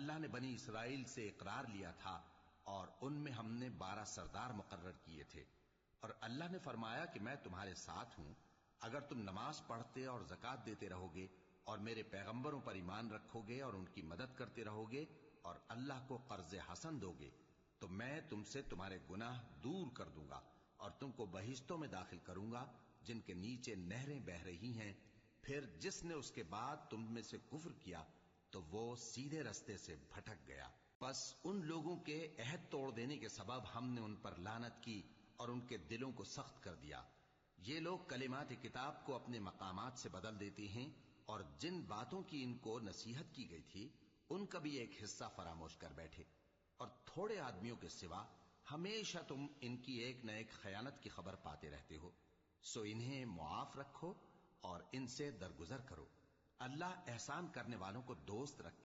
अल्लाह ने बनी इसराइल से इकरार लिया था और उनमें हमने 12 सरदार मुकर्रर किए थे। और अल्लाह ने फरमाया कि मैं तुम्हारे साथ हूं, अगर तुम नमाज पढ़ते और ज़कात देते रहोगे और मेरे पैगंबरों पर ईमान रखोगे और उनकी मदद करते रहोगे और अल्लाह को कर्ज हसन दोगे, तो मैं तुमसे तुम्हारे गुनाह दूर कर दूंगा और तुमको बहिश्तों में दाखिल करूंगा जिनके नीचे नहरें बह रही हैं। फिर जिसने उसके बाद तुम में से कुफ्र किया तो वो सीधे रास्ते से भटक गया। बस उन लोगों के अहद तोड़ देने के सबब हमने उन पर लानत की और उनके दिलों को सख्त कर दिया। ये लोग कलिमात किताब को अपने मकामात से बदल देते हैं और जिन बातों की इनको नसीहत की गई थी उनका भी एक हिस्सा फरामोश कर बैठे। और थोड़े आदमियों के सिवा हमेशा तुम इनकी एक न एक खयानत की खबर पाते रहते हो। सो इन्हें मुआफ रखो और इनसे दरगुजर करो। अल्लाह एहसान करने वालों को दोस्त रख